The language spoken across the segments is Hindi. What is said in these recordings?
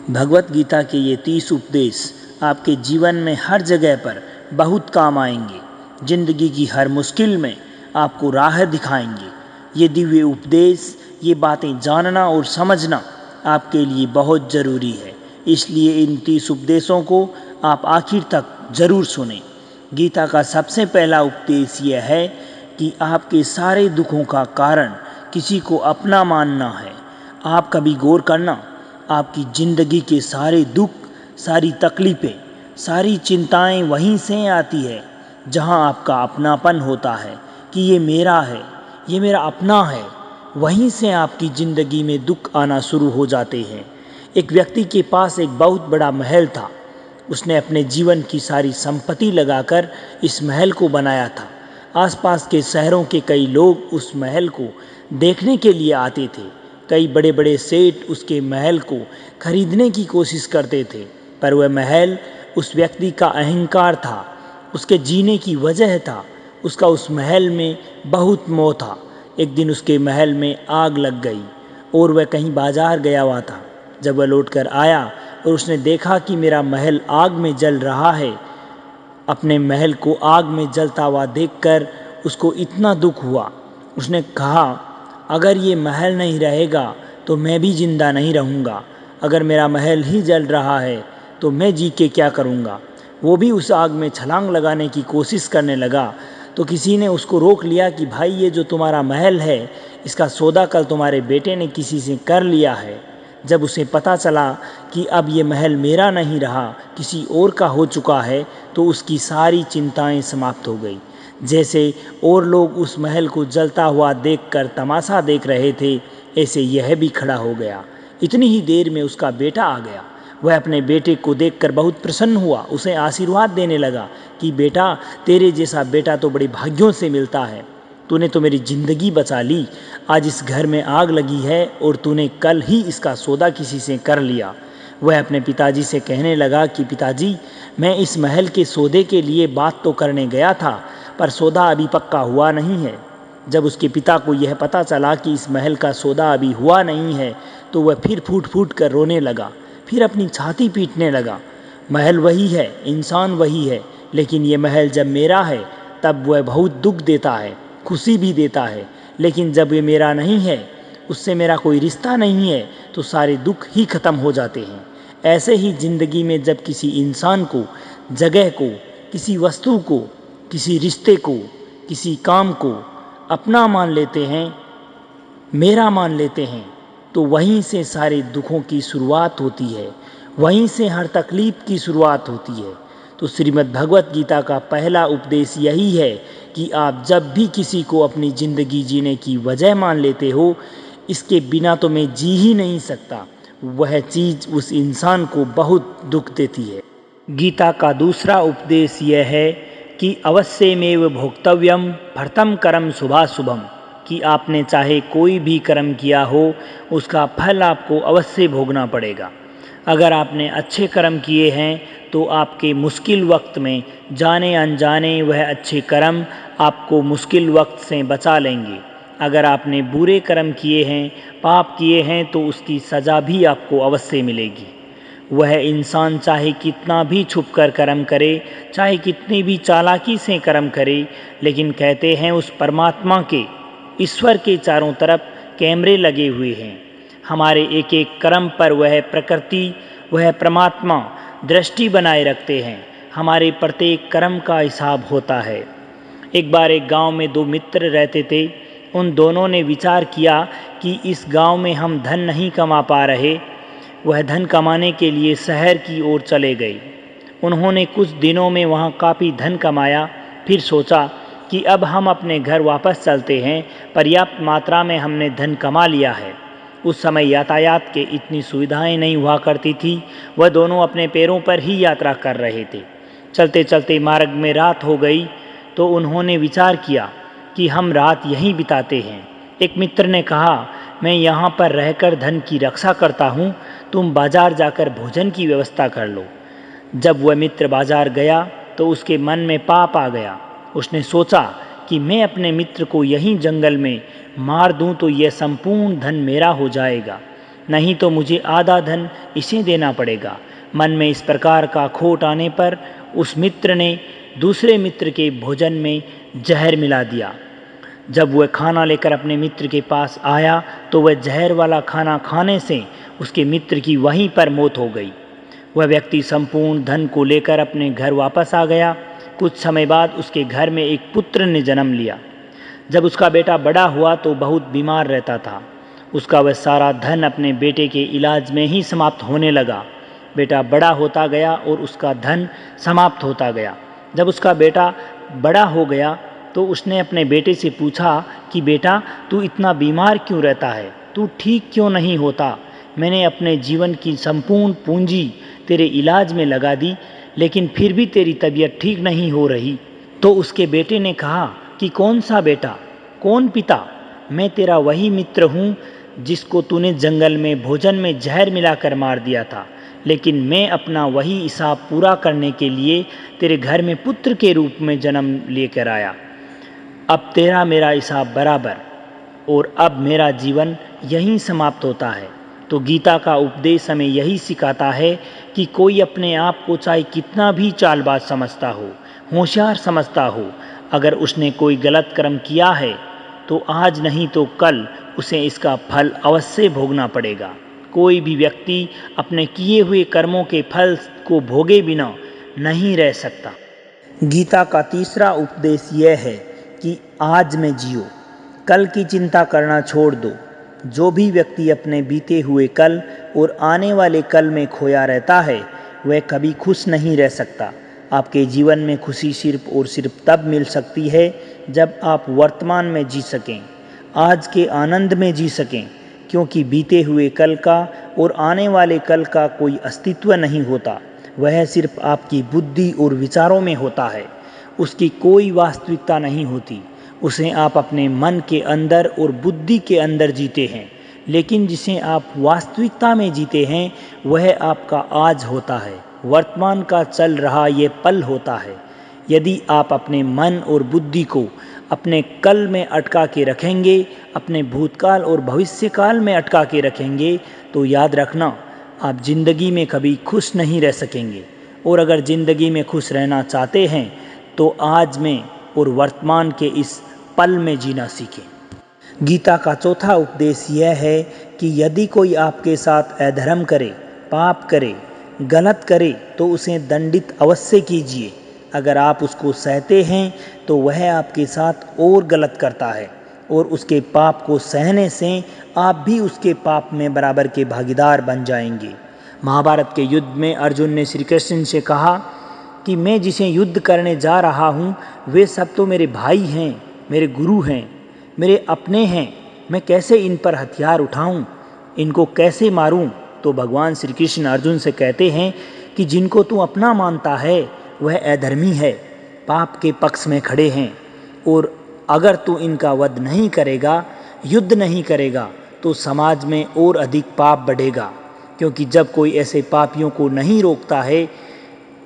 भगवत गीता के ये 30 उपदेश आपके जीवन में हर जगह पर बहुत काम आएंगे। जिंदगी की हर मुश्किल में आपको राह दिखाएंगे। ये दिव्य उपदेश, ये बातें जानना और समझना आपके लिए बहुत ज़रूरी है। इसलिए इन 30 उपदेशों को आप आखिर तक ज़रूर सुनें। गीता का सबसे पहला उपदेश यह है कि आपके सारे दुखों का कारण किसी को अपना मानना है। आप कभी गौर करना, आपकी ज़िंदगी के सारे दुख, सारी तकलीफ़ें, सारी चिंताएं वहीं से आती है जहां आपका अपनापन होता है कि ये मेरा है, ये मेरा अपना है। वहीं से आपकी ज़िंदगी में दुख आना शुरू हो जाते हैं। एक व्यक्ति के पास एक बहुत बड़ा महल था। उसने अपने जीवन की सारी संपत्ति लगाकर इस महल को बनाया था। आसपास के शहरों के कई लोग उस महल को देखने के लिए आते थे। कई बड़े बड़े सेठ उसके महल को खरीदने की कोशिश करते थे, पर वह महल उस व्यक्ति का अहंकार था, उसके जीने की वजह था। उसका उस महल में बहुत मोह था। एक दिन उसके महल में आग लग गई और वह कहीं बाजार गया हुआ था। जब वह लौटकर आया और उसने देखा कि मेरा महल आग में जल रहा है, अपने महल को आग में जलता हुआ देखकर उसको इतना दुख हुआ। उसने कहा, अगर ये महल नहीं रहेगा तो मैं भी जिंदा नहीं रहूँगा। अगर मेरा महल ही जल रहा है तो मैं जी के क्या करूँगा। वो भी उस आग में छलांग लगाने की कोशिश करने लगा तो किसी ने उसको रोक लिया कि भाई, ये जो तुम्हारा महल है, इसका सौदा कल तुम्हारे बेटे ने किसी से कर लिया है। जब उसे पता चला कि अब ये महल मेरा नहीं रहा, किसी और का हो चुका है, तो उसकी सारी चिंताएं समाप्त हो गई। जैसे और लोग उस महल को जलता हुआ देखकर तमाशा देख रहे थे, ऐसे यह भी खड़ा हो गया। इतनी ही देर में उसका बेटा आ गया। वह अपने बेटे को देखकर बहुत प्रसन्न हुआ, उसे आशीर्वाद देने लगा कि बेटा, तेरे जैसा बेटा तो बड़े भाग्यों से मिलता है। तूने तो मेरी ज़िंदगी बचा ली। आज इस घर में आग लगी है और तूने कल ही इसका सौदा किसी से कर लिया। वह अपने पिताजी से कहने लगा कि पिताजी, मैं इस महल के सौदे के लिए बात तो करने गया था, पर सौदा अभी पक्का हुआ नहीं है। जब उसके पिता को यह पता चला कि इस महल का सौदा अभी हुआ नहीं है, तो वह फिर फूट फूट कर रोने लगा, फिर अपनी छाती पीटने लगा। महल वही है, इंसान वही है, लेकिन ये महल जब मेरा है तब वह बहुत दुख देता है, खुशी भी देता है। लेकिन जब ये मेरा नहीं है, उससे मेरा कोई रिश्ता नहीं है, तो सारे दुख ही खत्म हो जाते हैं। ऐसे ही ज़िंदगी में जब किसी इंसान को, जगह को, किसी वस्तु को, किसी रिश्ते को, किसी काम को अपना मान लेते हैं, मेरा मान लेते हैं, तो वहीं से सारे दुखों की शुरुआत होती है, वहीं से हर तकलीफ की शुरुआत होती है। तो श्रीमद् भगवत गीता का पहला उपदेश यही है कि आप जब भी किसी को अपनी ज़िंदगी जीने की वजह मान लेते हो, इसके बिना तो मैं जी ही नहीं सकता, वह चीज़ उस इंसान को बहुत दुख देती है। गीता का दूसरा उपदेश यह है कि अवश्यमेव भोक्तव्यम भर्तम कर्म शुभाशुभम, कि आपने चाहे कोई भी कर्म किया हो, उसका फल आपको अवश्य भोगना पड़ेगा। अगर आपने अच्छे कर्म किए हैं तो आपके मुश्किल वक्त में जाने अनजाने वह अच्छे कर्म आपको मुश्किल वक्त से बचा लेंगे। अगर आपने बुरे कर्म किए हैं, पाप किए हैं, तो उसकी सज़ा भी आपको अवश्य मिलेगी। वह इंसान चाहे कितना भी छुप कर कर्म करे, चाहे कितनी भी चालाकी से कर्म करे, लेकिन कहते हैं उस परमात्मा के, ईश्वर के चारों तरफ कैमरे लगे हुए हैं। हमारे एक एक कर्म पर वह प्रकृति, वह परमात्मा दृष्टि बनाए रखते हैं। हमारे प्रत्येक कर्म का हिसाब होता है। एक बार एक गांव में दो मित्र रहते थे। उन दोनों ने विचार किया कि इस गांव में हम धन नहीं कमा पा रहे। वह धन कमाने के लिए शहर की ओर चले गए। उन्होंने कुछ दिनों में वहाँ काफ़ी धन कमाया। फिर सोचा कि अब हम अपने घर वापस चलते हैं, पर्याप्त मात्रा में हमने धन कमा लिया है। उस समय यातायात के इतनी सुविधाएं नहीं हुआ करती थी। वह दोनों अपने पैरों पर ही यात्रा कर रहे थे। चलते चलते मार्ग में रात हो गई तो उन्होंने विचार किया कि हम रात यहीं बिताते हैं। एक मित्र ने कहा, मैं यहाँ पर रहकर धन की रक्षा करता हूँ, तुम बाजार जाकर भोजन की व्यवस्था कर लो। जब वह मित्र बाजार गया तो उसके मन में पाप आ गया। उसने सोचा कि मैं अपने मित्र को यहीं जंगल में मार दूं तो यह संपूर्ण धन मेरा हो जाएगा। नहीं तो मुझे आधा धन इसे देना पड़ेगा। मन में इस प्रकार का खोट आने पर उस मित्र ने दूसरे मित्र के भोजन में जहर मिला दिया। जब वह खाना लेकर अपने मित्र के पास आया तो वह जहर वाला खाना खाने से उसके मित्र की वहीं पर मौत हो गई। वह व्यक्ति संपूर्ण धन को लेकर अपने घर वापस आ गया। कुछ समय बाद उसके घर में एक पुत्र ने जन्म लिया। जब उसका बेटा बड़ा हुआ तो बहुत बीमार रहता था। उसका वह सारा धन अपने बेटे के इलाज में ही समाप्त होने लगा। बेटा बड़ा होता गया और उसका धन समाप्त होता गया। जब उसका बेटा बड़ा हो गया तो उसने अपने बेटे से पूछा कि बेटा, तू इतना बीमार क्यों रहता है? तू ठीक क्यों नहीं होता? मैंने अपने जीवन की संपूर्ण पूंजी तेरे इलाज में लगा दी, लेकिन फिर भी तेरी तबीयत ठीक नहीं हो रही। तो उसके बेटे ने कहा कि कौन सा बेटा, कौन पिता? मैं तेरा वही मित्र हूँ जिसको तूने जंगल में भोजन में जहर मिलाकर मार दिया था, लेकिन मैं अपना वही हिसाब पूरा करने के लिए तेरे घर में पुत्र के रूप में जन्म लेकर आया। अब तेरा मेरा हिसाब बराबर, और अब मेरा जीवन यहीं समाप्त होता है। तो गीता का उपदेश हमें यही सिखाता है कि कोई अपने आप को चाहे कितना भी चालबाज समझता हो, होशियार समझता हो, अगर उसने कोई गलत कर्म किया है तो आज नहीं तो कल उसे इसका फल अवश्य भोगना पड़ेगा। कोई भी व्यक्ति अपने किए हुए कर्मों के फल को भोगे बिना नहीं रह सकता। गीता का तीसरा उपदेश यह है कि आज में जियो, कल की चिंता करना छोड़ दो। जो भी व्यक्ति अपने बीते हुए कल और आने वाले कल में खोया रहता है वह कभी खुश नहीं रह सकता। आपके जीवन में खुशी सिर्फ और सिर्फ तब मिल सकती है जब आप वर्तमान में जी सकें, आज के आनंद में जी सकें, क्योंकि बीते हुए कल का और आने वाले कल का कोई अस्तित्व नहीं होता। वह सिर्फ आपकी बुद्धि और विचारों में होता है, उसकी कोई वास्तविकता नहीं होती। उसे आप अपने मन के अंदर और बुद्धि के अंदर जीते हैं, लेकिन जिसे आप वास्तविकता में जीते हैं वह आपका आज होता है, वर्तमान का चल रहा ये पल होता है। यदि आप अपने मन और बुद्धि को अपने कल में अटका के रखेंगे, अपने भूतकाल और भविष्यकाल में अटका के रखेंगे, तो याद रखना आप जिंदगी में कभी खुश नहीं रह सकेंगे। और अगर ज़िंदगी में खुश रहना चाहते हैं तो आज में और वर्तमान के इस पल में जीना सीखें। गीता का चौथा उपदेश यह है कि यदि कोई आपके साथ अधर्म करे, पाप करे, गलत करे तो उसे दंडित अवश्य कीजिए। अगर आप उसको सहते हैं तो वह आपके साथ और गलत करता है, और उसके पाप को सहने से आप भी उसके पाप में बराबर के भागीदार बन जाएंगे। महाभारत के युद्ध में अर्जुन ने श्री कृष्ण से कहा कि मैं जिसे युद्ध करने जा रहा हूँ वे सब तो मेरे भाई हैं, मेरे गुरु हैं, मेरे अपने हैं। मैं कैसे इन पर हथियार उठाऊं, इनको कैसे मारूं? तो भगवान श्री कृष्ण अर्जुन से कहते हैं कि जिनको तू अपना मानता है वह अधर्मी है, पाप के पक्ष में खड़े हैं, और अगर तू इनका वध नहीं करेगा, युद्ध नहीं करेगा, तो समाज में और अधिक पाप बढ़ेगा। क्योंकि जब कोई ऐसे पापियों को नहीं रोकता है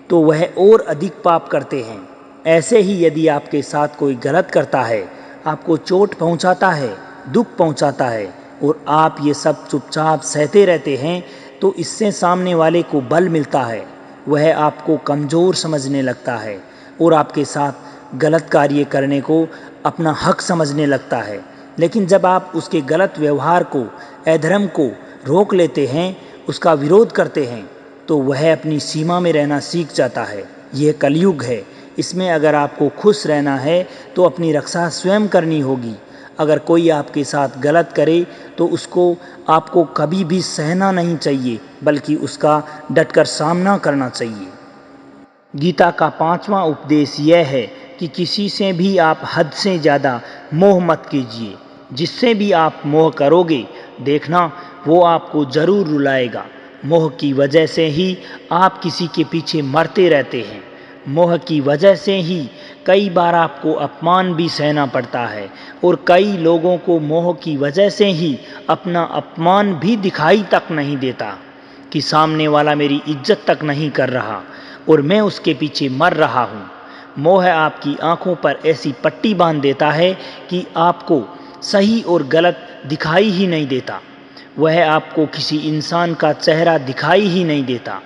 तो वह और अधिक पाप करते हैं। ऐसे ही यदि आपके साथ कोई गलत करता है, आपको चोट पहुंचाता है, दुख पहुंचाता है, और आप ये सब चुपचाप सहते रहते हैं, तो इससे सामने वाले को बल मिलता है। वह आपको कमज़ोर समझने लगता है और आपके साथ गलत कार्य करने को अपना हक समझने लगता है। लेकिन जब आप उसके गलत व्यवहार को, अधर्म को रोक लेते हैं, उसका विरोध करते हैं, तो वह अपनी सीमा में रहना सीख जाता है। यह कलयुग है, इसमें अगर आपको खुश रहना है तो अपनी रक्षा स्वयं करनी होगी। अगर कोई आपके साथ गलत करे तो उसको आपको कभी भी सहना नहीं चाहिए, बल्कि उसका डटकर सामना करना चाहिए। गीता का पांचवा उपदेश यह है कि किसी से भी आप हद से ज़्यादा मोह मत कीजिए। जिससे भी आप मोह करोगे, देखना वो आपको ज़रूर रुलाएगा। मोह की वजह से ही आप किसी के पीछे मरते रहते हैं। मोह की वजह से ही कई बार आपको अपमान भी सहना पड़ता है, और कई लोगों को मोह की वजह से ही अपना अपमान भी दिखाई तक नहीं देता कि सामने वाला मेरी इज्जत तक नहीं कर रहा और मैं उसके पीछे मर रहा हूँ। मोह आपकी आंखों पर ऐसी पट्टी बांध देता है कि आपको सही और गलत दिखाई ही नहीं देता। वह आपको किसी इंसान का चेहरा दिखाई ही नहीं देता।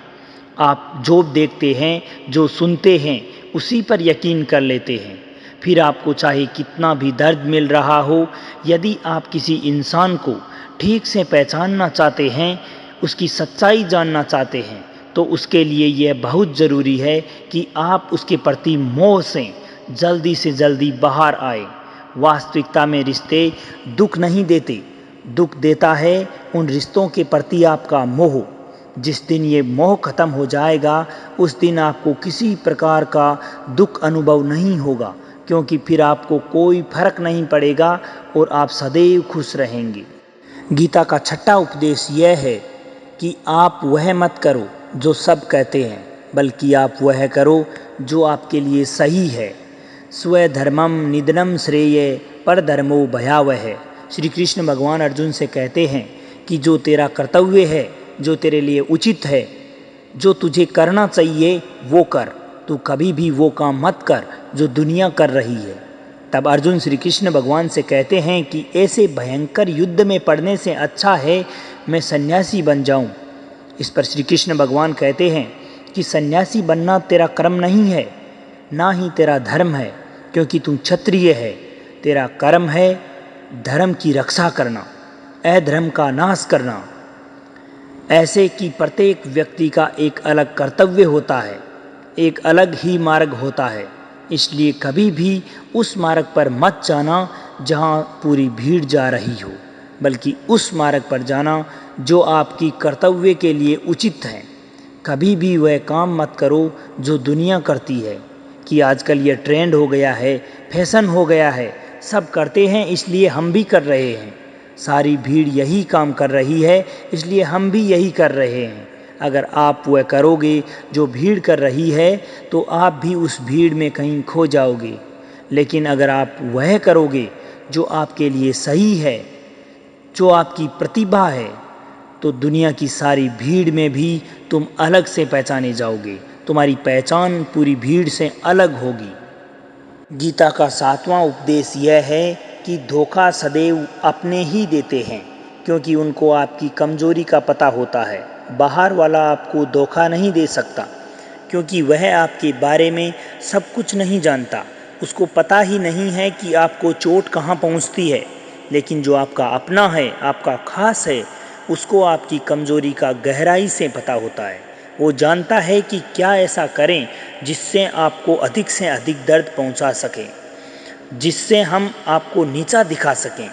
आप जो देखते हैं, जो सुनते हैं, उसी पर यकीन कर लेते हैं। फिर आपको चाहे कितना भी दर्द मिल रहा हो, यदि आप किसी इंसान को ठीक से पहचानना चाहते हैं, उसकी सच्चाई जानना चाहते हैं, तो उसके लिए यह बहुत ज़रूरी है कि आप उसके प्रति मोह से जल्दी बाहर आए। वास्तविकता में रिश्ते दुख नहीं देते, दुख देता है उन रिश्तों के प्रति आपका मोह। जिस दिन ये मोह खत्म हो जाएगा, उस दिन आपको किसी प्रकार का दुख अनुभव नहीं होगा, क्योंकि फिर आपको कोई फर्क नहीं पड़ेगा और आप सदैव खुश रहेंगे। गीता का छठा उपदेश यह है कि आप वह मत करो जो सब कहते हैं, बल्कि आप वह करो जो आपके लिए सही है। स्वधर्मम निधनम श्रेय परधर्मो भयावह। श्री कृष्ण भगवान अर्जुन से कहते हैं कि जो तेरा कर्तव्य है, जो तेरे लिए उचित है, जो तुझे करना चाहिए वो कर। तू कभी भी वो काम मत कर जो दुनिया कर रही है। तब अर्जुन श्री कृष्ण भगवान से कहते हैं कि ऐसे भयंकर युद्ध में पड़ने से अच्छा है मैं सन्यासी बन जाऊं। इस पर श्री कृष्ण भगवान कहते हैं कि सन्यासी बनना तेरा कर्म नहीं है, ना ही तेरा धर्म है, क्योंकि तू क्षत्रिय है। तेरा कर्म है धर्म की रक्षा करना, अधर्म का नाश करना। ऐसे कि प्रत्येक व्यक्ति का एक अलग कर्तव्य होता है, एक अलग ही मार्ग होता है। इसलिए कभी भी उस मार्ग पर मत जाना जहाँ पूरी भीड़ जा रही हो, बल्कि उस मार्ग पर जाना जो आपकी कर्तव्य के लिए उचित है। कभी भी वह काम मत करो जो दुनिया करती है, कि आजकल यह ट्रेंड हो गया है, फैशन हो गया है, सब करते हैं इसलिए हम भी कर रहे हैं। सारी भीड़ यही काम कर रही है, इसलिए हम भी यही कर रहे हैं। अगर आप वह करोगे जो भीड़ कर रही है, तो आप भी उस भीड़ में कहीं खो जाओगे। लेकिन अगर आप वह करोगे जो आपके लिए सही है, जो आपकी प्रतिभा है, तो दुनिया की सारी भीड़ में भी तुम अलग से पहचाने जाओगे। तुम्हारी पहचान पूरी भीड़ से अलग होगी। गीता का सातवां उपदेश यह है कि धोखा सदैव अपने ही देते हैं, क्योंकि उनको आपकी कमजोरी का पता होता है। बाहर वाला आपको धोखा नहीं दे सकता, क्योंकि वह आपके बारे में सब कुछ नहीं जानता। उसको पता ही नहीं है कि आपको चोट कहाँ पहुँचती है। लेकिन जो आपका अपना है, आपका खास है, उसको आपकी कमजोरी का गहराई से पता होता है। वो जानता है कि क्या ऐसा करें जिससे आपको अधिक से अधिक दर्द पहुंचा सकें, जिससे हम आपको नीचा दिखा सकें।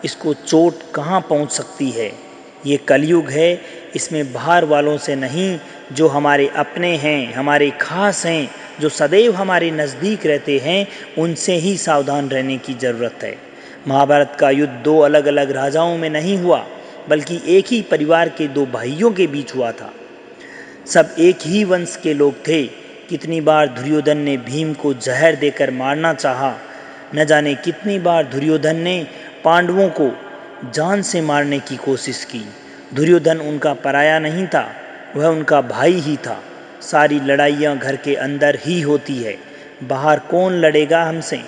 इसको चोट कहाँ पहुंच सकती है। ये कलयुग है, इसमें बाहर वालों से नहीं, जो हमारे अपने हैं, हमारे खास हैं, जो सदैव हमारे नज़दीक रहते हैं, उनसे ही सावधान रहने की ज़रूरत है। महाभारत का युद्ध दो अलग अलग राजाओं में नहीं हुआ, बल्कि एक ही परिवार के दो भाइयों के बीच हुआ था। सब एक ही वंश के लोग थे। कितनी बार दुर्योधन ने भीम को जहर देकर मारना चाहा, न जाने कितनी बार दुर्योधन ने पांडवों को जान से मारने की कोशिश की। दुर्योधन उनका पराया नहीं था, वह उनका भाई ही था। सारी लड़ाइयाँ घर के अंदर ही होती है, बाहर कौन लड़ेगा हमसे।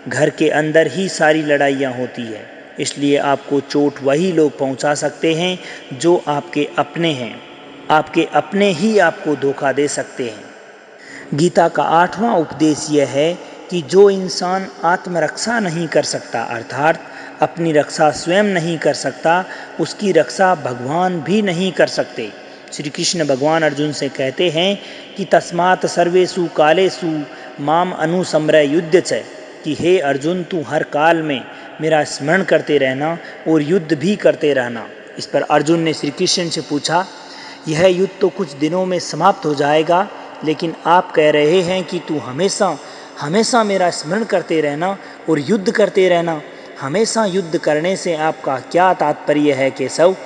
घर के अंदर ही सारी लड़ाइयाँ होती है। इसलिए आपको चोट वही लोग पहुंचा सकते हैं जो आपके अपने हैं। आपके अपने ही आपको धोखा दे सकते हैं। गीता का आठवां उपदेश यह है कि जो इंसान आत्मरक्षा नहीं कर सकता, अर्थात अपनी रक्षा स्वयं नहीं कर सकता, उसकी रक्षा भगवान भी नहीं कर सकते। श्री कृष्ण भगवान अर्जुन से कहते हैं कि तस्मात् सर्वेषु कालेषु माम अनुसम्रय युध्य च, कि हे अर्जुन, तू हर काल में मेरा स्मरण करते रहना और युद्ध भी करते रहना। इस पर अर्जुन ने श्री कृष्ण से पूछा, यह युद्ध तो कुछ दिनों में समाप्त हो जाएगा, लेकिन आप कह रहे हैं कि तू हमेशा हमेशा मेरा स्मरण करते रहना और युद्ध करते रहना। हमेशा युद्ध करने से आपका क्या तात्पर्य है केशव।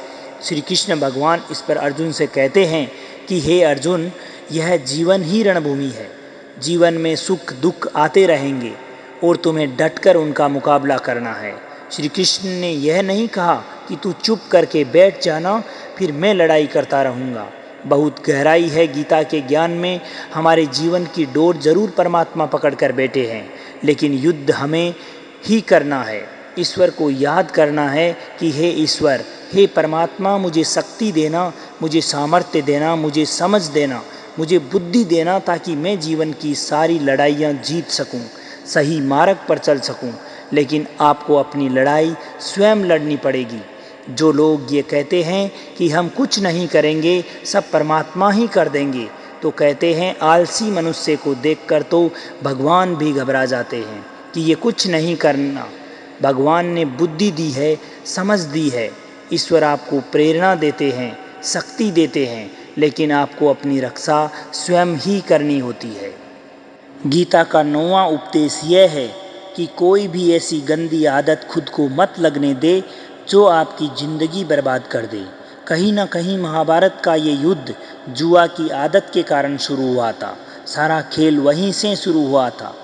श्री कृष्ण भगवान इस पर अर्जुन से कहते हैं कि हे अर्जुन, यह जीवन ही रणभूमि है। जीवन में सुख दुख आते रहेंगे और तुम्हें डटकर उनका मुकाबला करना है। श्री कृष्ण ने यह नहीं कहा कि तू चुप करके बैठ जाना, फिर मैं लड़ाई करता रहूँगा। बहुत गहराई है गीता के ज्ञान में। हमारे जीवन की डोर जरूर परमात्मा पकड़ कर बैठे हैं, लेकिन युद्ध हमें ही करना है। ईश्वर को याद करना है कि हे ईश्वर, हे परमात्मा, मुझे शक्ति देना, मुझे सामर्थ्य देना, मुझे समझ देना, मुझे बुद्धि देना, ताकि मैं जीवन की सारी लड़ाइयाँ जीत सकूं, सही मार्ग पर चल सकूं। लेकिन आपको अपनी लड़ाई स्वयं लड़नी पड़ेगी। जो लोग ये कहते हैं कि हम कुछ नहीं करेंगे, सब परमात्मा ही कर देंगे, तो कहते हैं आलसी मनुष्य को देखकर तो भगवान भी घबरा जाते हैं कि ये कुछ नहीं करना। भगवान ने बुद्धि दी है, समझ दी है, ईश्वर आपको प्रेरणा देते हैं, शक्ति देते हैं, लेकिन आपको अपनी रक्षा स्वयं ही करनी होती है। गीता का 9वां उपदेश यह है कि कोई भी ऐसी गंदी आदत खुद को मत लगने दे जो आपकी ज़िंदगी बर्बाद कर दे। कहीं ना कहीं महाभारत का ये युद्ध जुआ की आदत के कारण शुरू हुआ था। सारा खेल वहीं से शुरू हुआ था।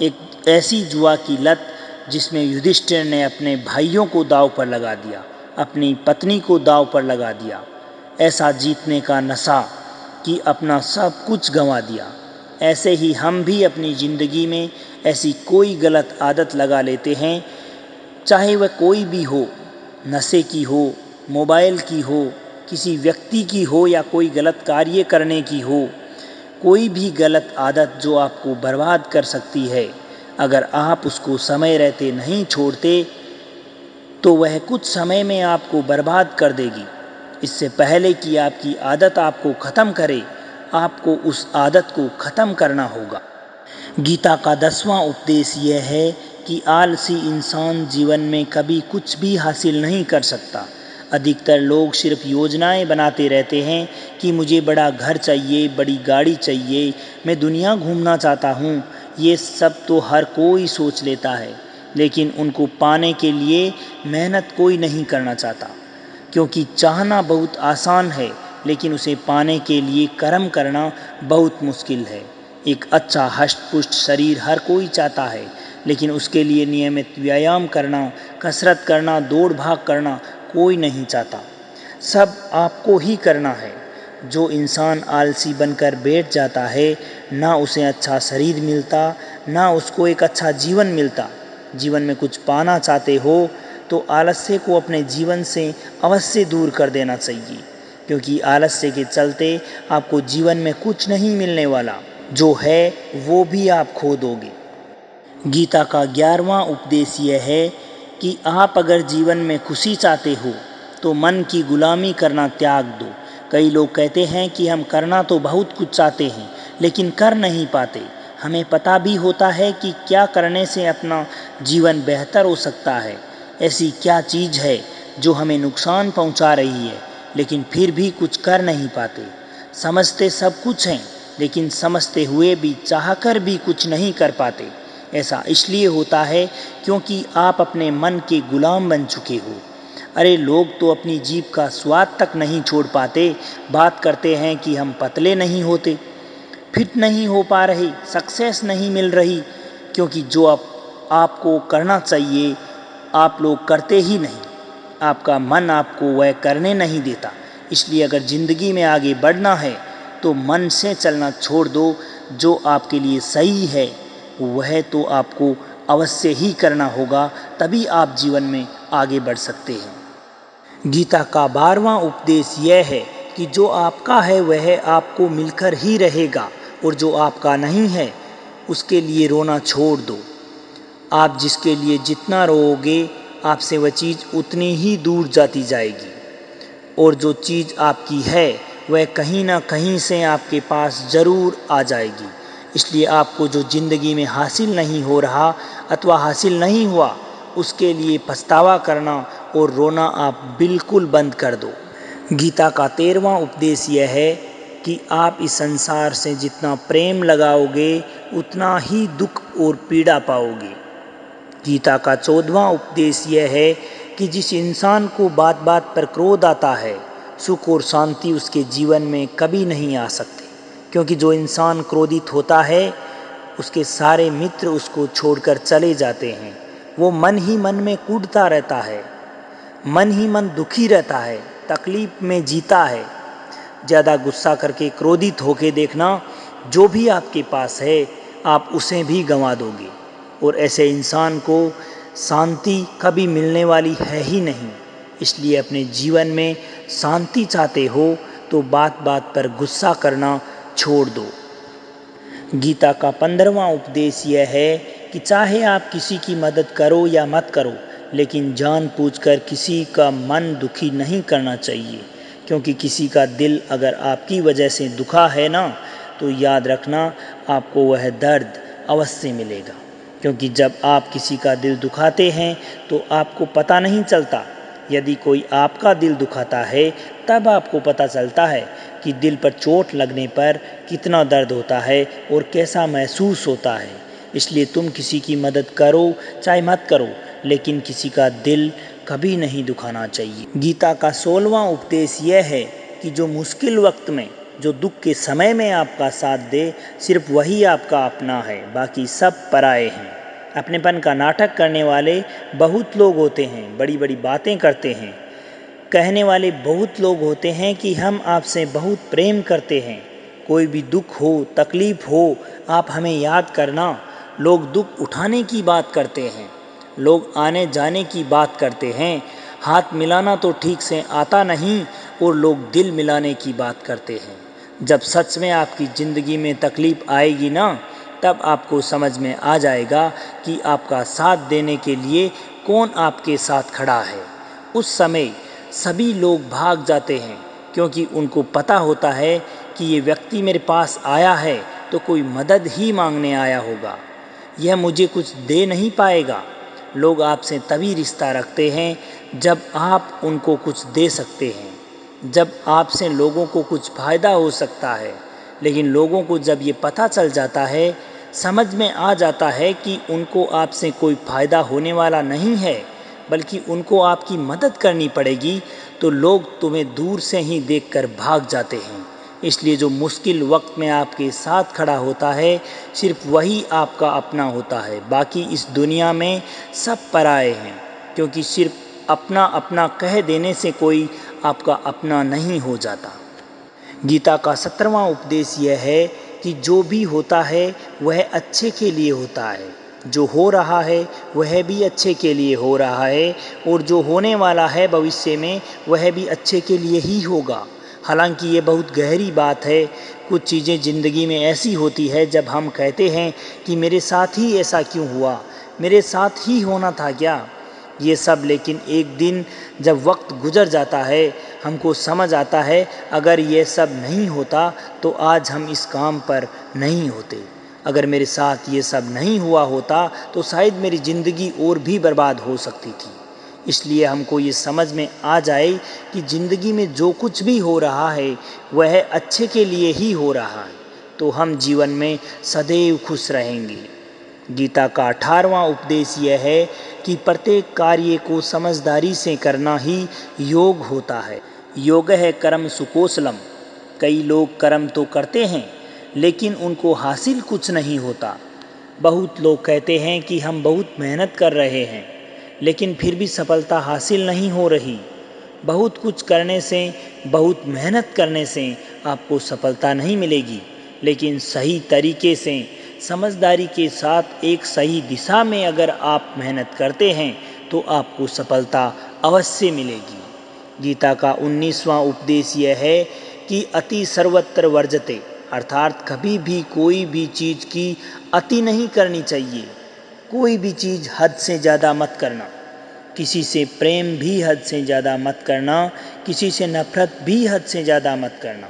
एक ऐसी जुआ की लत जिसमें युधिष्ठिर ने अपने भाइयों को दांव पर लगा दिया, अपनी पत्नी को दांव पर लगा दिया। ऐसा जीतने का नशा कि अपना सब कुछ गंवा दिया। ऐसे ही हम भी अपनी ज़िंदगी में ऐसी कोई गलत आदत लगा लेते हैं, चाहे वह कोई भी हो, नशे की हो, मोबाइल की हो, किसी व्यक्ति की हो, या कोई गलत कार्य करने की हो। कोई भी गलत आदत जो आपको बर्बाद कर सकती है, अगर आप उसको समय रहते नहीं छोड़ते तो वह कुछ समय में आपको बर्बाद कर देगी। इससे पहले कि आपकी आदत आपको ख़त्म करे, आपको उस आदत को ख़त्म करना होगा। गीता का 10वां उपदेश यह है कि आलसी इंसान जीवन में कभी कुछ भी हासिल नहीं कर सकता। अधिकतर लोग सिर्फ योजनाएं बनाते रहते हैं कि मुझे बड़ा घर चाहिए, बड़ी गाड़ी चाहिए, मैं दुनिया घूमना चाहता हूँ। ये सब तो हर कोई सोच लेता है, लेकिन उनको पाने के लिए मेहनत कोई नहीं करना चाहता, क्योंकि चाहना बहुत आसान है, लेकिन उसे पाने के लिए कर्म करना बहुत मुश्किल है। एक अच्छा हष्ट-पुष्ट शरीर हर कोई चाहता है, लेकिन उसके लिए नियमित व्यायाम करना, कसरत करना, दौड़ भाग करना कोई नहीं चाहता। सब आपको ही करना है। जो इंसान आलसी बनकर बैठ जाता है, ना उसे अच्छा शरीर मिलता, ना उसको एक अच्छा जीवन मिलता। जीवन में कुछ पाना चाहते हो तो आलस्य को अपने जीवन से अवश्य दूर कर देना चाहिए, क्योंकि आलस्य के चलते आपको जीवन में कुछ नहीं मिलने वाला। जो है वो भी आप खो दोगे। गीता का 11वां उपदेश यह है कि आप अगर जीवन में खुशी चाहते हो तो मन की गुलामी करना त्याग दो। कई लोग कहते हैं कि हम करना तो बहुत कुछ चाहते हैं, लेकिन कर नहीं पाते। हमें पता भी होता है कि क्या करने से अपना जीवन बेहतर हो सकता है, ऐसी क्या चीज़ है जो हमें नुकसान पहुंचा रही है, लेकिन फिर भी कुछ कर नहीं पाते। समझते सब कुछ हैं, लेकिन समझते हुए भी चाहकर भी कुछ नहीं कर पाते। ऐसा इसलिए होता है क्योंकि आप अपने मन के गुलाम बन चुके हो। अरे लोग तो अपनी जीभ का स्वाद तक नहीं छोड़ पाते। बात करते हैं कि हम पतले नहीं होते, फिट नहीं हो पा रहे, सक्सेस नहीं मिल रही, क्योंकि जो आपको करना चाहिए आप लोग करते ही नहीं। आपका मन आपको वह करने नहीं देता। इसलिए अगर ज़िंदगी में आगे बढ़ना है तो मन से चलना छोड़ दो। जो आपके लिए सही है वह तो आपको अवश्य ही करना होगा, तभी आप जीवन में आगे बढ़ सकते हैं। गीता का 12वां उपदेश यह है कि जो आपका है वह आपको मिलकर ही रहेगा, और जो आपका नहीं है उसके लिए रोना छोड़ दो। आप जिसके लिए जितना रोओगे आपसे वह चीज़ उतनी ही दूर जाती जाएगी, और जो चीज़ आपकी है वह कहीं ना कहीं से आपके पास ज़रूर आ जाएगी। इसलिए आपको जो ज़िंदगी में हासिल नहीं हो रहा अथवा हासिल नहीं हुआ उसके लिए पछतावा करना और रोना आप बिल्कुल बंद कर दो। गीता का 13वां उपदेश यह है कि आप इस संसार से जितना प्रेम लगाओगे उतना ही दुख और पीड़ा पाओगे। गीता का 14वां उपदेश यह है कि जिस इंसान को बात बात पर क्रोध आता है, सुख और शांति उसके जीवन में कभी नहीं आ सकते, क्योंकि जो इंसान क्रोधित होता है उसके सारे मित्र उसको छोड़कर चले जाते हैं। वो मन ही मन में कूदता रहता है, मन ही मन दुखी रहता है, तकलीफ में जीता है। ज़्यादा गुस्सा करके क्रोधित होके देखना, जो भी आपके पास है आप उसे भी गंवा दोगे, और ऐसे इंसान को शांति कभी मिलने वाली है ही नहीं। इसलिए अपने जीवन में शांति चाहते हो तो बात बात पर गुस्सा करना छोड़ दो। गीता का 15वां उपदेश यह है कि चाहे आप किसी की मदद करो या मत करो, लेकिन जानबूझकर किसी का मन दुखी नहीं करना चाहिए, क्योंकि किसी का दिल अगर आपकी वजह से दुखा है ना, तो याद रखना आपको वह दर्द अवश्य मिलेगा। क्योंकि जब आप किसी का दिल दुखाते हैं तो आपको पता नहीं चलता। यदि कोई आपका दिल दुखाता है तब आपको पता चलता है कि दिल पर चोट लगने पर कितना दर्द होता है और कैसा महसूस होता है। इसलिए तुम किसी की मदद करो चाहे मत करो, लेकिन किसी का दिल कभी नहीं दुखाना चाहिए। गीता का 16वां उपदेश यह है कि जो मुश्किल वक्त में, जो दुख के समय में आपका साथ दे, सिर्फ वही आपका अपना है, बाकी सब पराए हैं। अपनेपन का नाटक करने वाले बहुत लोग होते हैं, बड़ी बड़ी बातें करते हैं, कहने वाले बहुत लोग होते हैं कि हम आपसे बहुत प्रेम करते हैं। कोई भी दुख हो, तकलीफ हो, आप हमें याद करना। लोग दुख उठाने की बात करते हैं, लोग आने जाने की बात करते हैं, हाथ मिलाना तो ठीक से आता नहीं, और लोग दिल मिलाने की बात करते हैं। जब सच में आपकी ज़िंदगी में तकलीफ आएगी ना, तब आपको समझ में आ जाएगा कि आपका साथ देने के लिए कौन आपके साथ खड़ा है। उस समय सभी लोग भाग जाते हैं, क्योंकि उनको पता होता है कि ये व्यक्ति मेरे पास आया है तो कोई मदद ही मांगने आया होगा, यह मुझे कुछ दे नहीं पाएगा। लोग आपसे तभी रिश्ता रखते हैं जब आप उनको कुछ दे सकते हैं, जब आपसे लोगों को कुछ फ़ायदा हो सकता है। लेकिन लोगों को जब ये पता चल जाता है, समझ में आ जाता है कि उनको आपसे कोई फ़ायदा होने वाला नहीं है, बल्कि उनको आपकी मदद करनी पड़ेगी, तो लोग तुम्हें दूर से ही देखकर भाग जाते हैं। इसलिए जो मुश्किल वक्त में आपके साथ खड़ा होता है, सिर्फ वही आपका अपना होता है, बाकी इस दुनिया में सब पराए हैं। क्योंकि सिर्फ अपना अपना कह देने से कोई आपका अपना नहीं हो जाता। गीता का 17वां उपदेश यह है कि जो भी होता है वह अच्छे के लिए होता है, जो हो रहा है वह भी अच्छे के लिए हो रहा है, और जो होने वाला है भविष्य में वह भी अच्छे के लिए ही होगा। हालांकि ये बहुत गहरी बात है। कुछ चीज़ें ज़िंदगी में ऐसी होती है जब हम कहते हैं कि मेरे साथ ही ऐसा क्यों हुआ, मेरे साथ ही होना था क्या, ये सब। लेकिन एक दिन जब वक्त गुजर जाता है, हमको समझ आता है अगर ये सब नहीं होता तो आज हम इस काम पर नहीं होते। अगर मेरे साथ ये सब नहीं हुआ होता तो शायद मेरी ज़िंदगी और भी बर्बाद हो सकती थी। इसलिए हमको ये समझ में आ जाए कि ज़िंदगी में जो कुछ भी हो रहा है वह अच्छे के लिए ही हो रहा है, तो हम जीवन में सदैव खुश रहेंगे। गीता का 18वां उपदेश यह है कि प्रत्येक कार्य को समझदारी से करना ही योग होता है। योग है कर्म सुकौशलम। कई लोग कर्म तो करते हैं लेकिन उनको हासिल कुछ नहीं होता। बहुत लोग कहते हैं कि हम बहुत मेहनत कर रहे हैं, लेकिन फिर भी सफलता हासिल नहीं हो रही। बहुत कुछ करने से, बहुत मेहनत करने से आपको सफलता नहीं मिलेगी, लेकिन सही तरीके से, समझदारी के साथ, एक सही दिशा में अगर आप मेहनत करते हैं तो आपको सफलता अवश्य मिलेगी। गीता का 19वां उपदेश यह है कि अति सर्वत्र वर्जते, अर्थात कभी भी कोई भी चीज़ की अति नहीं करनी चाहिए। कोई भी चीज़ हद से ज़्यादा मत करना। किसी से प्रेम भी हद से ज़्यादा मत करना, किसी से नफरत भी हद से ज़्यादा मत करना।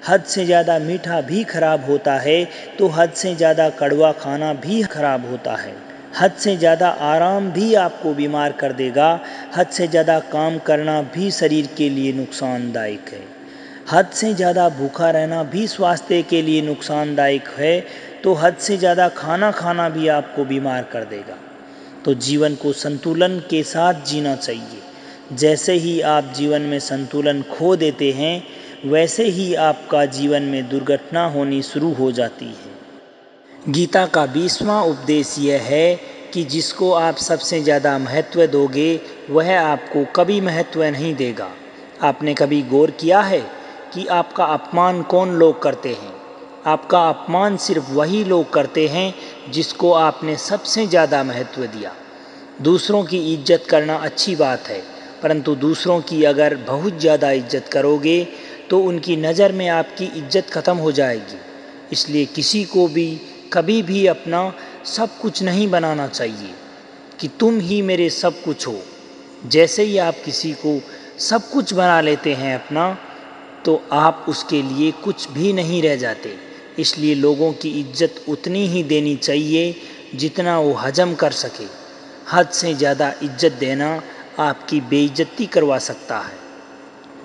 हद से ज़्यादा मीठा भी खराब होता है, तो हद से ज़्यादा कड़वा खाना भी खराब होता है। हद से ज़्यादा आराम भी आपको बीमार कर देगा। हद से ज़्यादा काम करना भी शरीर के लिए नुकसानदायक है। हद से ज़्यादा भूखा रहना भी स्वास्थ्य के लिए नुकसानदायक है, तो हद से ज़्यादा खाना खाना भी आपको बीमार कर देगा। तो जीवन को संतुलन के साथ जीना चाहिए। जैसे ही आप जीवन में संतुलन खो देते हैं, वैसे ही आपका जीवन में दुर्घटना होनी शुरू हो जाती है। गीता का 20वां उपदेश यह है कि जिसको आप सबसे ज़्यादा महत्व दोगे वह आपको कभी महत्व नहीं देगा। आपने कभी गौर किया है कि आपका अपमान कौन लोग करते हैं? आपका अपमान सिर्फ वही लोग करते हैं जिसको आपने सबसे ज़्यादा महत्व दिया। दूसरों की इज्जत करना अच्छी बात है, परंतु दूसरों की अगर बहुत ज़्यादा इज्जत करोगे तो उनकी नज़र में आपकी इज्जत ख़त्म हो जाएगी। इसलिए किसी को भी कभी भी अपना सब कुछ नहीं बनाना चाहिए कि तुम ही मेरे सब कुछ हो। जैसे ही आप किसी को सब कुछ बना लेते हैं अपना, तो आप उसके लिए कुछ भी नहीं रह जाते। इसलिए लोगों की इज्जत उतनी ही देनी चाहिए जितना वो हजम कर सके। हद से ज़्यादा इज्जत देना आपकी बेइज्जती करवा सकता है।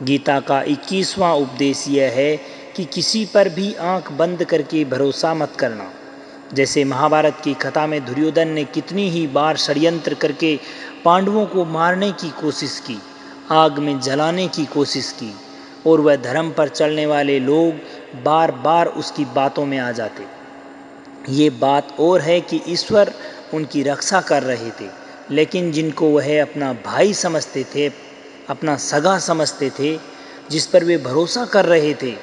गीता का 21वां उपदेश यह है कि किसी पर भी आंख बंद करके भरोसा मत करना। जैसे महाभारत की कथा में दुर्योधन ने कितनी ही बार षड्यंत्र करके पांडवों को मारने की कोशिश की, आग में जलाने की कोशिश की, और वह धर्म पर चलने वाले लोग बार बार उसकी बातों में आ जाते। ये बात और है कि ईश्वर उनकी रक्षा कर रहे थे, लेकिन जिनको वह अपना भाई समझते थे, अपना सगा समझते थे, जिस पर वे भरोसा कर रहे थे,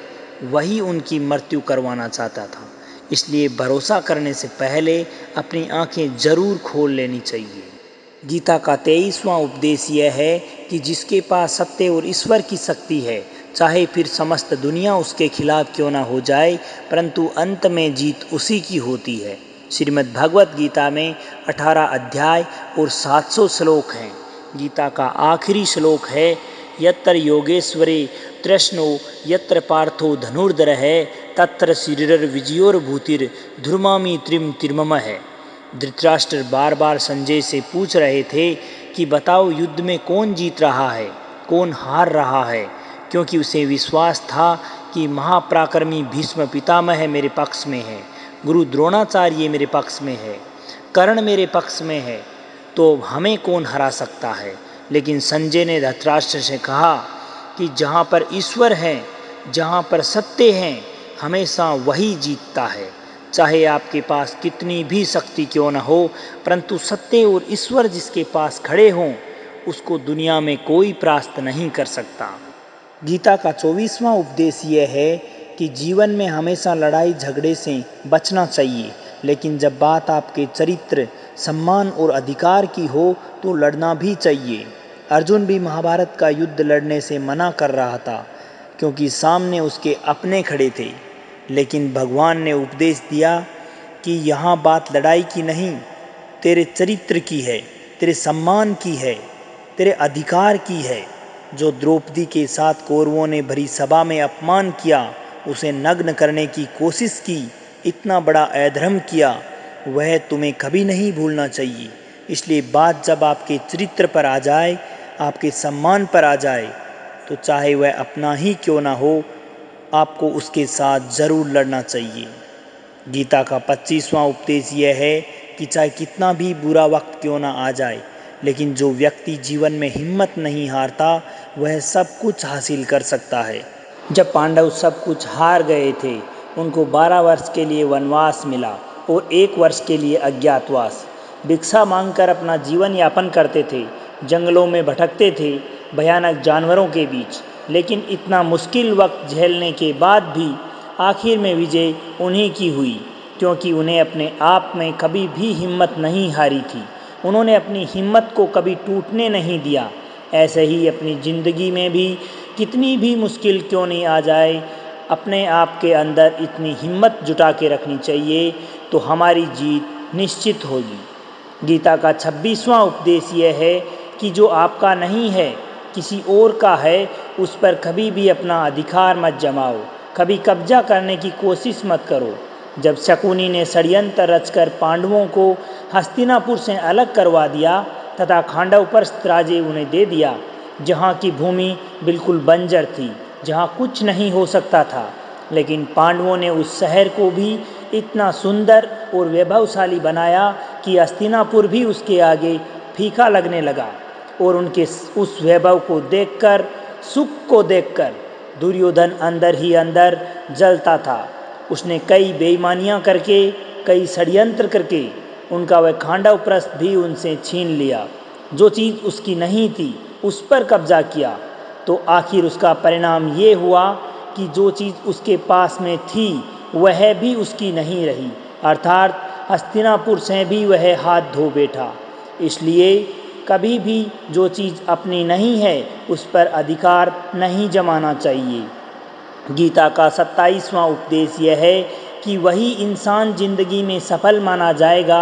वही उनकी मृत्यु करवाना चाहता था। इसलिए भरोसा करने से पहले अपनी आंखें जरूर खोल लेनी चाहिए। गीता का 23वां उपदेश यह है कि जिसके पास सत्य और ईश्वर की शक्ति है, चाहे फिर समस्त दुनिया उसके खिलाफ क्यों ना हो जाए, परंतु अंत में जीत उसी की होती है। श्रीमद् भगवत गीता में 18 अध्याय और 700 श्लोक हैं। गीता का आखिरी श्लोक है, यत्र योगेश्वरे तृष्णो यत्र पार्थो धनुर्धरः तत्र शरीरविजयोर्भूतिर् धूर्मामि त्रिम तिर्मम है। धृतराष्ट्र बार बार संजय से पूछ रहे थे कि बताओ युद्ध में कौन जीत रहा है, कौन हार रहा है, क्योंकि उसे विश्वास था कि महापराक्रमी भीष्म पितामह मेरे पक्ष में है, गुरु द्रोणाचार्य मेरे पक्ष में है, कर्ण मेरे पक्ष में है, तो हमें कौन हरा सकता है। लेकिन संजय ने धृतराष्ट्र से कहा कि जहाँ पर ईश्वर है, जहाँ पर सत्य हैं, हमेशा वही जीतता है। चाहे आपके पास कितनी भी शक्ति क्यों न हो, परंतु सत्य और ईश्वर जिसके पास खड़े हों, उसको दुनिया में कोई परास्त नहीं कर सकता। गीता का 24वां उपदेश यह है कि जीवन में हमेशा लड़ाई झगड़े से बचना चाहिए, लेकिन जब बात आपके चरित्र, सम्मान और अधिकार की हो तो लड़ना भी चाहिए। अर्जुन भी महाभारत का युद्ध लड़ने से मना कर रहा था, क्योंकि सामने उसके अपने खड़े थे, लेकिन भगवान ने उपदेश दिया कि यहाँ बात लड़ाई की नहीं, तेरे चरित्र की है, तेरे सम्मान की है, तेरे अधिकार की है। जो द्रौपदी के साथ कौरवों ने भरी सभा में अपमान किया, उसे नग्न करने की कोशिश की, इतना बड़ा अधर्म किया, वह तुम्हें कभी नहीं भूलना चाहिए। इसलिए बात जब आपके चरित्र पर आ जाए, आपके सम्मान पर आ जाए, तो चाहे वह अपना ही क्यों ना हो, आपको उसके साथ ज़रूर लड़ना चाहिए। गीता का 25वां उपदेश यह है कि चाहे कितना भी बुरा वक्त क्यों ना आ जाए, लेकिन जो व्यक्ति जीवन में हिम्मत नहीं हारता, वह सब कुछ हासिल कर सकता है। जब पांडव सब कुछ हार गए थे, उनको 12 वर्ष के लिए वनवास मिला और 1 वर्ष के लिए अज्ञातवास। भिक्षा मांगकर अपना जीवन यापन करते थे, जंगलों में भटकते थे, भयानक जानवरों के बीच। लेकिन इतना मुश्किल वक्त झेलने के बाद भी आखिर में विजय उन्हीं की हुई, क्योंकि उन्हें अपने आप में कभी भी हिम्मत नहीं हारी थी। उन्होंने अपनी हिम्मत को कभी टूटने नहीं दिया। ऐसे ही अपनी ज़िंदगी में भी कितनी भी मुश्किल क्यों नहीं आ जाए, अपने आप के अंदर इतनी हिम्मत जुटा के रखनी चाहिए, तो हमारी जीत निश्चित होगी। गीता का 26वां उपदेश यह है कि जो आपका नहीं है, किसी और का है, उस पर कभी भी अपना अधिकार मत जमाओ, कभी कब्जा करने की कोशिश मत करो। जब शकुनी ने षड्यंत्र रचकर पांडवों को हस्तिनापुर से अलग करवा दिया तथा खांडवप्रस्थ राज्य उन्हें दे दिया, जहाँ की भूमि बिल्कुल बंजर थी, जहाँ कुछ नहीं हो सकता था, लेकिन पांडवों ने उस शहर को भी इतना सुंदर और वैभवशाली बनाया कि हस्तिनापुर भी उसके आगे फीका लगने लगा। और उनके उस वैभव को देखकर, सुख को देखकर दुर्योधन अंदर ही अंदर जलता था। उसने कई बेईमानियां करके, कई षड्यंत्र करके उनका वह खांडवप्रस्थ भी उनसे छीन लिया। जो चीज़ उसकी नहीं थी, उस पर कब्जा किया। तो आखिर उसका परिणाम ये हुआ कि जो चीज़ उसके पास में थी, वह भी उसकी नहीं रही, अर्थात हस्तिनापुर से भी वह हाथ धो बैठा। इसलिए कभी भी जो चीज़ अपनी नहीं है उस पर अधिकार नहीं जमाना चाहिए। गीता का 27वां उपदेश यह है कि वही इंसान जिंदगी में सफल माना जाएगा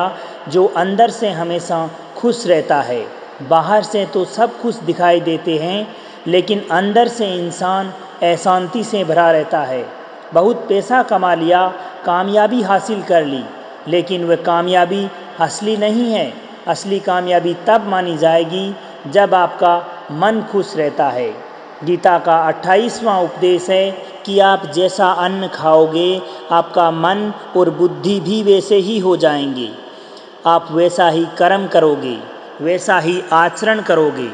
जो अंदर से हमेशा खुश रहता है। बाहर से तो सब खुश दिखाई देते हैं, लेकिन अंदर से इंसान अशांति से भरा रहता है। बहुत पैसा कमा लिया, कामयाबी हासिल कर ली, लेकिन वह कामयाबी असली नहीं है। असली कामयाबी तब मानी जाएगी जब आपका मन खुश रहता है। गीता का 28वां उपदेश है कि आप जैसा अन्न खाओगे आपका मन और बुद्धि भी वैसे ही हो जाएंगे। आप वैसा ही कर्म करोगे, वैसा ही आचरण करोगे।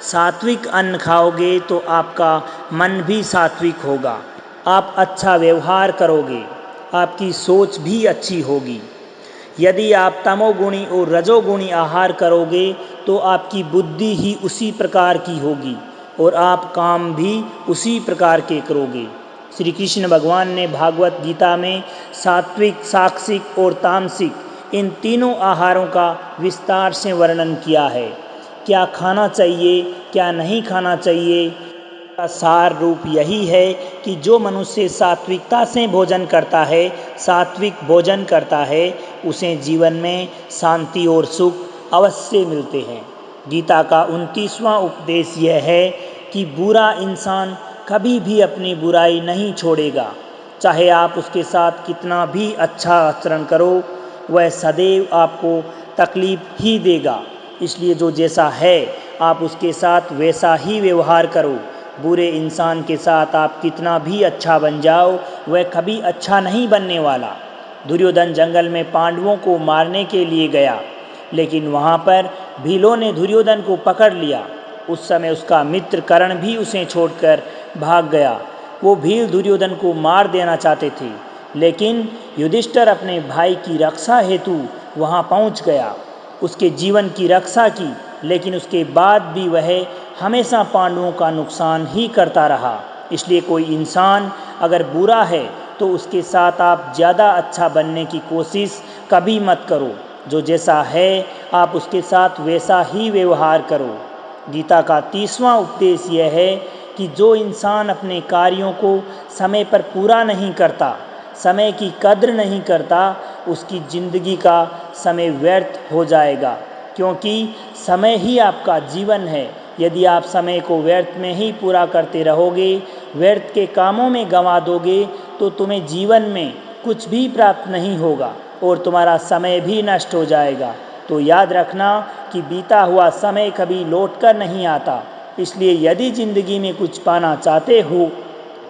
सात्विक अन्न खाओगे तो आपका मन भी सात्विक होगा। आप अच्छा व्यवहार करोगे, आपकी सोच भी अच्छी होगी। यदि आप तमोगुणी और रजोगुणी आहार करोगे तो आपकी बुद्धि ही उसी प्रकार की होगी और आप काम भी उसी प्रकार के करोगे। श्री कृष्ण भगवान ने भागवत गीता में सात्विक, सात्विक और तामसिक इन तीनों आहारों का विस्तार से वर्णन किया है। क्या खाना चाहिए, क्या नहीं खाना चाहिए, का सार रूप यही है कि जो मनुष्य सात्विकता से भोजन करता है, सात्विक भोजन करता है, उसे जीवन में शांति और सुख अवश्य मिलते हैं। गीता का 29वां उपदेश यह है कि बुरा इंसान कभी भी अपनी बुराई नहीं छोड़ेगा। चाहे आप उसके साथ कितना भी अच्छा आचरण करो, वह सदैव आपको तकलीफ ही देगा। इसलिए जो जैसा है आप उसके साथ वैसा ही व्यवहार करो। बुरे इंसान के साथ आप कितना भी अच्छा बन जाओ, वह कभी अच्छा नहीं बनने वाला। दुर्योधन जंगल में पांडवों को मारने के लिए गया, लेकिन वहाँ पर भीलों ने दुर्योधन को पकड़ लिया। उस समय उसका मित्र कर्ण भी उसे छोड़कर भाग गया। वो भील दुर्योधन को मार देना चाहते थे, लेकिन युधिष्ठिर अपने भाई की रक्षा हेतु वहाँ पहुँच गया, उसके जीवन की रक्षा की, लेकिन उसके बाद भी वह हमेशा पांडवों का नुकसान ही करता रहा। इसलिए कोई इंसान अगर बुरा है तो उसके साथ आप ज़्यादा अच्छा बनने की कोशिश कभी मत करो। जो जैसा है आप उसके साथ वैसा ही व्यवहार करो। गीता का 30वां उपदेश यह है कि जो इंसान अपने कार्यों को समय पर पूरा नहीं करता, समय की कद्र नहीं करता, उसकी ज़िंदगी का समय व्यर्थ हो जाएगा, क्योंकि समय ही आपका जीवन है। यदि आप समय को व्यर्थ में ही पूरा करते रहोगे, व्यर्थ के कामों में गंवा दोगे, तो तुम्हें जीवन में कुछ भी प्राप्त नहीं होगा और तुम्हारा समय भी नष्ट हो जाएगा। तो याद रखना कि बीता हुआ समय कभी लौट कर नहीं आता। इसलिए यदि ज़िंदगी में कुछ पाना चाहते हो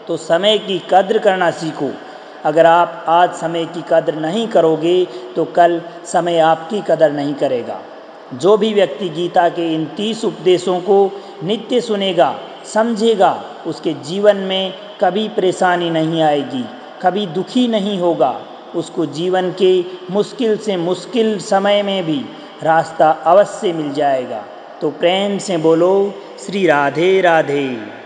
तो समय की कद्र करना सीखो। अगर आप आज समय की कद्र नहीं करोगे तो कल समय आपकी कद्र नहीं करेगा। जो भी व्यक्ति गीता के इन 30 उपदेशों को नित्य सुनेगा, समझेगा, उसके जीवन में कभी परेशानी नहीं आएगी, कभी दुखी नहीं होगा। उसको जीवन के मुश्किल से मुश्किल समय में भी रास्ता अवश्य मिल जाएगा। तो प्रेम से बोलो श्री राधे राधे।